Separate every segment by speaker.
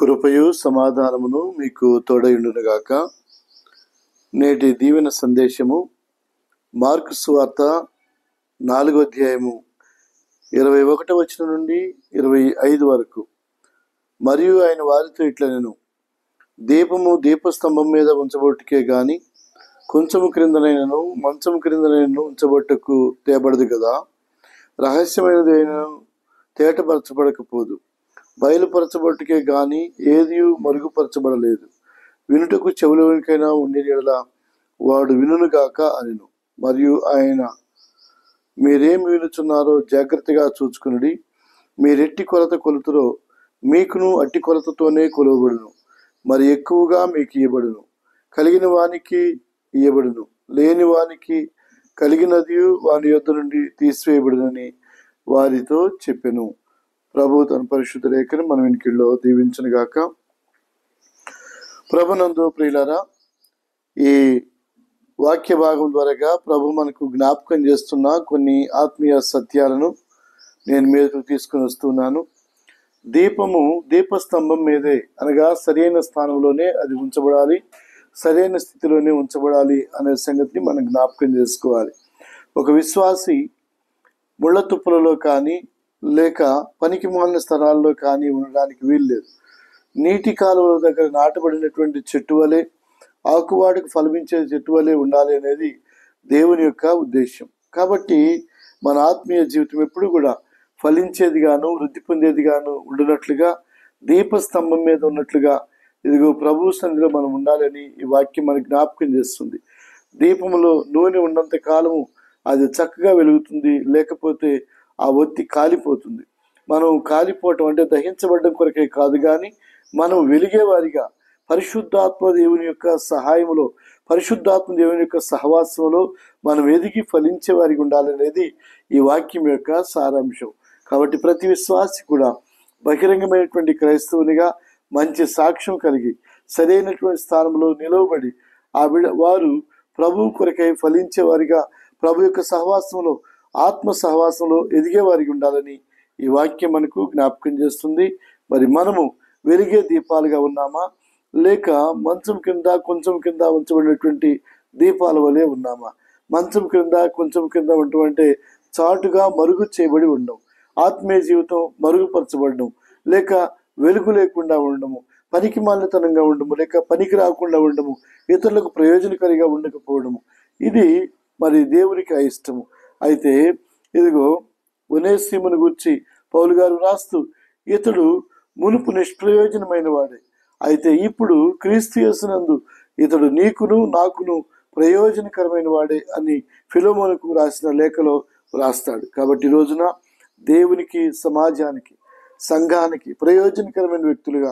Speaker 1: కృపయు సమాధానమును మీకు తోడయుండునుగాక. నేటి దీవెన సందేశము మార్కు సువార్త 4వ అధ్యాయము 21వ వచనం నుండి 25 వరకు. మరియు ఆయన వారితో ఇట్లనెను, దీపము దీపస్తంభం మీద ఉంచబొట్టుకే గాని కొంచెము క్రిందనైనను మంచము క్రిందనైనను ఉంచబొట్టుకు తేబడదు కదా. రహస్యమైనదైన తేటపరచబడకపోదు, బయలుపరచబట్టుకే గాని ఏది మరుగుపరచబడలేదు. వినుటకు చెవులవనికైనా ఉండిన యెడల వాడు వినుగాక అనెను. మరియు ఆయన, మీరేమి వినుచున్నారో జాగ్రత్తగా చూచుకునుడి. మీరెట్టి కొలత కొలుతురో మీకును అట్టి కొలతతోనే కొలవబడును. మరి ఎక్కువగా మీకు ఇయ్యబడును. కలిగిన వానికి ఇయ్యబడును, లేని వానికి కలిగినది వాని యొద్ద నుండి తీసివేయబడునని వారితో చెప్పెను. ప్రభు తన పరిశుద్ధ లేఖను మన వెనుకల్లో దీవించునుగాక. ప్రభునందు ప్రియులారా, ఈ వాక్య భాగం ద్వారాగా ప్రభు మనకు జ్ఞాపకం చేస్తున్న కొన్ని ఆత్మీయ సత్యాలను నేను మీదకు తీసుకుని వస్తున్నాను. దీపము దీపస్తంభం మీదే, అనగా సరైన స్థానంలోనే అది ఉంచబడాలి, సరైన స్థితిలోనే ఉంచబడాలి అనే సంగతిని మనం జ్ఞాపకం చేసుకోవాలి. ఒక విశ్వాసి ముళ్ళ తుప్పలలో కానీ లేక పనికి మాలిన స్థలాల్లో కానీ ఉండడానికి వీల్లేదు. నీటి కాలువల దగ్గర నాటబడినటువంటి చెట్టు వలె, ఆకువాడికి ఫలమించే చెట్టు వలె ఉండాలి అనేది దేవుని యొక్క ఉద్దేశం. కాబట్టి మన ఆత్మీయ జీవితం ఎప్పుడు కూడా ఫలించేది గాను వృద్ధి పొందేది గాను ఉండినట్లుగా, దీపస్తంభం మీద ఉన్నట్లుగా ఇదిగో ప్రభు సన్నిధిలో మనం ఉండాలని ఈ వాక్యం మనకు జ్ఞాపకం చేస్తుంది. దీపములో నూనె ఉన్నంత కాలము అది చక్కగా వెలుగుతుంది, లేకపోతే ఆ ఒత్తి కాలిపోతుంది. మనం కాలిపోవటం అంటే దహించబడడం కొరకే కాదు, కానీ మనం వెలిగేవారిగా పరిశుద్ధాత్మ దేవుని యొక్క సహాయంలో, పరిశుద్ధాత్మ దేవుని యొక్క సహవాసంలో మనం ఎదిగి ఫలించే వారికి ఉండాలనేది ఈ వాక్యం యొక్క సారాంశం. కాబట్టి ప్రతి విశ్వాసి కూడా బహిరంగమైనటువంటి క్రైస్తవునిగా మంచి సాక్ష్యం కలిగి సరైనటువంటి స్థానంలో నిలవబడి వారు ప్రభు కొరకై ఫలించే వారిగా, ప్రభు యొక్క సహవాసంలో, ఆత్మ సహవాసంలో ఎదిగే వారికి ఉండాలని ఈ వాక్యం మనకు జ్ఞాపకం చేస్తుంది. మరి మనము వెలిగే దీపాలుగా ఉన్నామా, లేక మంచం కింద కొంచెం కింద ఉంచబడినటువంటి దీపాల వలె ఉన్నామా? మంచం కింద కొంచెం కింద ఉండటం చాటుగా మరుగు చేయబడి ఉండడం, ఆత్మీయ జీవితం మరుగుపరచబడడం, లేక వెలుగు లేకుండా ఉండడము, పనికి మాలినతనంగా ఉండము, లేక పనికి రాకుండా ఉండము, ఇతరులకు ప్రయోజనకరిగా ఉండకపోవడము, ఇది మరి దేవునికి అయిష్టము. అయితే ఇదిగో ఒనేసిమును గురించి పౌలు గారు రాస్తూ, ఇతడు మునుపు నిష్ప్రయోజనమైన వాడే, అయితే ఇప్పుడు క్రీస్తు యేసునందు ఇతడు నీకును నాకును ప్రయోజనకరమైన వాడే అని ఫిలెమోనుకు రాసిన లేఖలో రాస్తాడు. కాబట్టి ఈ రోజున దేవునికి, సమాజానికి, సంఘానికి ప్రయోజనకరమైన వ్యక్తులుగా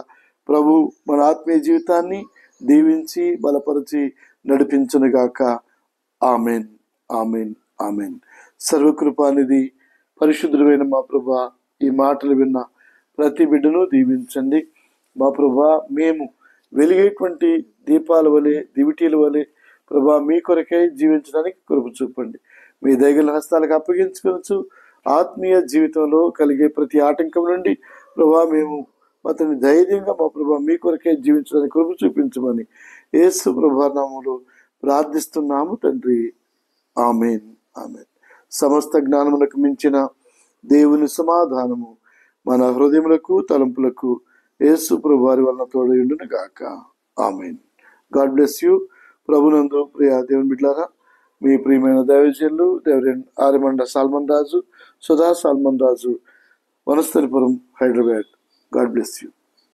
Speaker 1: ప్రభు మన ఆత్మీయ జీవితాన్ని దీవించి బలపరిచి నడిపించునుగాక. Amen, amen, amen. సర్వకృపానిధి పరిశుద్ధుడైన మా ప్రభా, ఈ మాటలు విన్న ప్రతి బిడ్డను దీవించండి. మా ప్రభా, మేము వెలిగేటువంటి దీపాల వలె, దివిటీల వలె ప్రభా మీ కొరకై జీవించడానికి కృప చూపండి. మీ దయగల హస్తాలకు అప్పగించుకోవచ్చు. ఆత్మీయ జీవితంలో కలిగే ప్రతి ఆటంకం నుండి ప్రభా మేము అతని ధైర్యంగా మా ప్రభా మీ కొరకై జీవించడానికి కృప చూపించమని యేసు ప్రభా నామములో ప్రార్థిస్తున్నాము తండ్రి. Amen, amen. సమస్త జ్ఞానములకు మించిన దేవుని సమాధానము మన హృదయములకు, తలంపులకు యేసు ప్రభు వారి వలన తోడయుండును గాక. ఆమెన్. God bless you. ప్రభునందు ప్రియ దేవుని బిడ్డలారా, మీ ప్రియమైన దైవజనులు reverend Arimanda Solomon Raju, Sudha Solomon Raju, Vanasthalipuram, Hyderabad. God bless you.